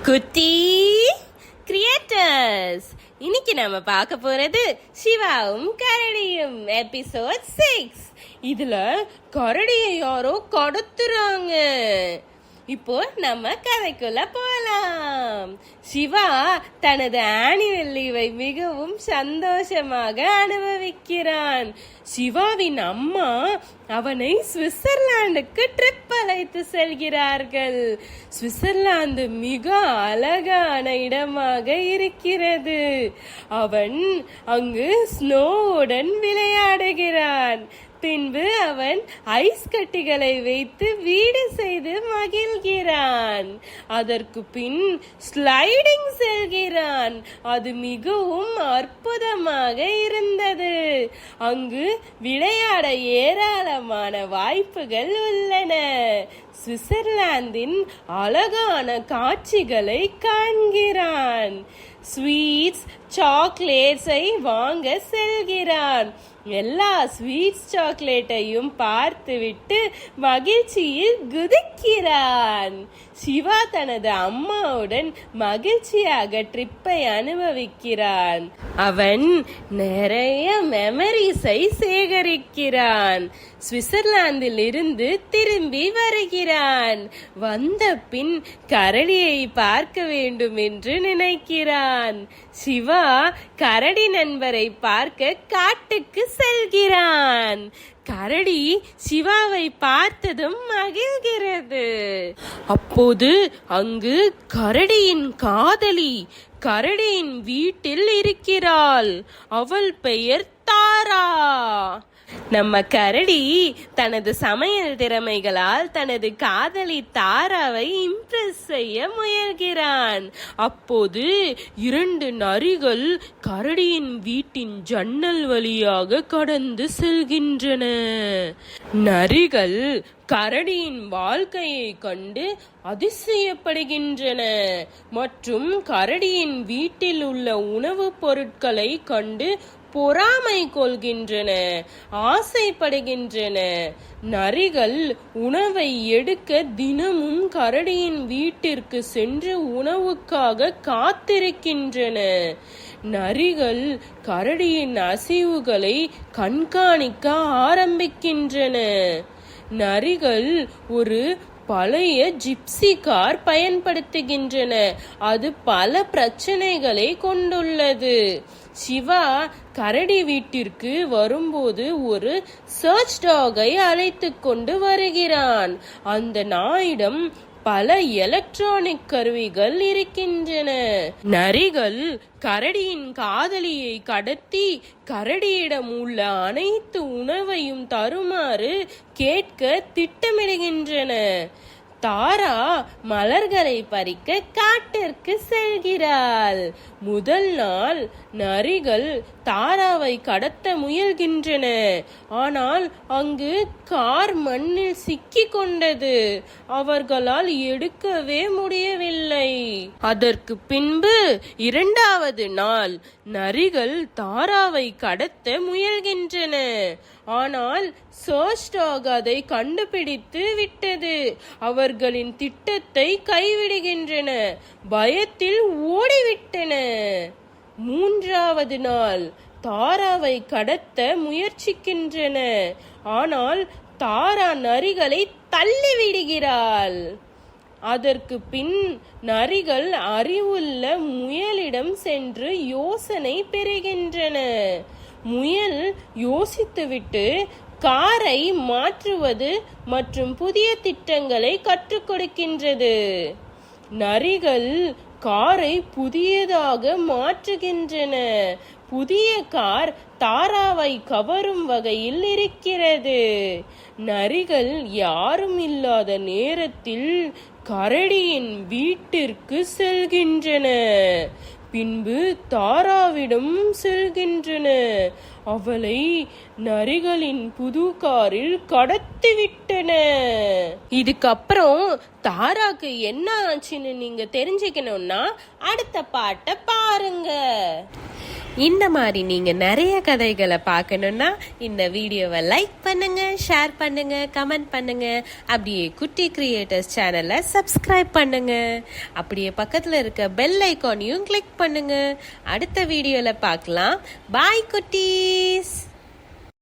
குட்டி கிரியேட்டர்ஸ், இன்னைக்கு நம்ம பார்க்க போறது சிவாவும் கரடியும் எபிசோட் 6. இதுல கரடியை யாரோ கடத்துறாங்க. இப்போ நம்ம கதைக்குள்ள போலாம். சிவா தனது ஆனுவல் லீவை மிகவும் சந்தோஷமாக அனுபவிக்கிறான். சிவாவின் அம்மா அவனை சுவிட்சர்லாந்துக்கு ட்ரிப் அழைத்து செல்கிறார்கள். சுவிட்சர்லாந்து மிக அழகான இடமாக இருக்கிறது. அவன் அங்கு ஸ்னோவுடன் விளையாடுகிறான். பின்பு அவன் ஐஸ் கட்டிகளை வைத்து வீடு செய்து மகிழ்கிறான். அதற்கு பின் ஸ்லைடிங் செல்கிறான். அது மிகவும் அற்புதமாக இருந்தது. அங்கு விளையாட ஏராளமான வாய்ப்புகள் உள்ளன. சுவிட்சர்லாந்தின் அழகான காட்சிகளை காண்கிறான். ஸ்வீட்ஸ், சாக்லேட்ஸை வாங்க செல்கிறான். எல்லா ஸ்வீட்ஸ் சாக்லேட்டையும் பார்த்துவிட்டு மகிழ்ச்சியில் குதிக்கிறான். சிவா தனது அம்மாவுடன் மகிழ்ச்சியாக ட்ரிப்பை அனுபவிக்கிறான். அவன் நிறைய மெமரிஸை சேகரிக்கிறான். சுவிட்சர்லாந்தில் இருந்து திரும்பி வருகிறான். வந்த பின் கரடியை பார்க்க வேண்டும் என்று நினைக்கிறான். சிவா கரடி நண்பரை பார்க்க காட்டுக்கு செல்கிறான். கரடி சிவாவை பார்த்ததும் மகிழ்கிறது. அப்போது அங்கு கரடியின் காதலி கரடியின் வீட்டில் இருக்கிறாள். அவள் பெயர் தாரா. நம்ம கரடி தனது சமையல் திறமைகளால் தனது காதலி தாராவை இம்ப்ரெஸ் செய்ய முயல்கிறான். அப்போது 2 நரிகள் கரடியின் வீட்டின் ஜன்னல் வழியாக கடந்து செல்கின்றன. நரிகள் கரடியின் வாழ்க்கையை கண்டு அதிசயப்படுகின்றன மற்றும் கரடியின் வீட்டில் உள்ள உணவுப் பொருட்களை கண்டு பொறாமை கொள்கின்றன, ஆசைப்படுகின்றன. நரிகள் உணவை எடுக்க தினமும் கரடியின் வீட்டிற்கு சென்று உணவுக்காக காத்திருக்கின்றன. நரிகள் கரடியின் அசைவுகளை கண்காணிக்க ஆரம்பிக்கின்றன. நரிகள் ஒரு பழைய ஜிப்சி கார் பயன்படுத்துகின்றன. அது பல பிரச்சனைகளை கொண்டுள்ளது. சிவா கரடி வீட்டிற்கு வரும்போது ஒரு சர்ச் டாகை அழைத்து கொண்டு வருகிறான். அந்த நாயிடம் பல எலக்ட்ரானிக் கருவிகள் இருக்கின்றன. நரிகள் கரடியின் காதலியை கடத்தி கரடியிடம் உள்ள அனைத்து உணவையும் தருமாறு கேட்க திட்டமிடுகின்றன. தாரா மலர்களை பறிக்க காட்டிற்கு செல்கிறாள். முதல் நாள் நரிகள் தாராவை கடத்த முயல்கின்றன. ஆனால் அங்கு கார் மண்ணில் சிக்கி கொண்டது. அவர்களால் எடுக்கவே முடியவில்லை. அதற்கு பின்பு 2வது நாள் நரிகள் தாராவை கடத்த முயல்கின்றன. ஆனால் சர்ச் டாக் அதை கண்டுபிடித்து விட்டது. அவர்களின் திட்டத்தை கைவிடுகின்றன. பயத்தில் ஓடிவிட்டன. 3வது நாள் தாராவை கடத்த முயற்சிக்கின்றன. ஆனால் தாரா நரிகளை தள்ளிவிடுகிறாள். அதற்கு பின் நரிகள் அறிவுள்ள முயலிடம் சென்று யோசனை பெறுகின்றன. முயல் யோசித்துவிட்டு காரை மாற்றுவது மற்றும் புதிய திட்டங்களை கற்றுக் கொடுக்கின்றது. நரிகள் காரை புதியதாக மாற்றுகின்றன. புதிய கார் தாராவை கவரும் வகையில் இருக்கிறது. நரிகள் யாரும் இல்லாத நேரத்தில் கரடியின் வீட்டிற்கு செல்கின்றன. பின்பு தாராவிடம் செல்கின்றன. அவளை நரிகளின் புது காரில் கடத்திவிட்டன. இதுக்கப்புறம் தாராக்கு என்ன ஆச்சுன்னு நீங்க தெரிஞ்சுக்கணும்னா அடுத்த பாட்டை பாருங்க. இந்த மாதிரி நீங்க நிறைய கதைகளை பார்க்கணும்னா இந்த வீடியோவை லைக் பண்ணுங்க, ஷேர் பண்ணுங்க, கமெண்ட் பண்ணுங்க. அப்படியே குட்டி கிரியேட்டர்ஸ் சேனலை சப்ஸ்கிரைப் பண்ணுங்க. அப்படியே பக்கத்துல இருக்க பெல் ஐகானையும் கிளிக் பண்ணுங்க. அடுத்த வீடியோல பார்க்கலாம். பாய் குட்டீஸ்.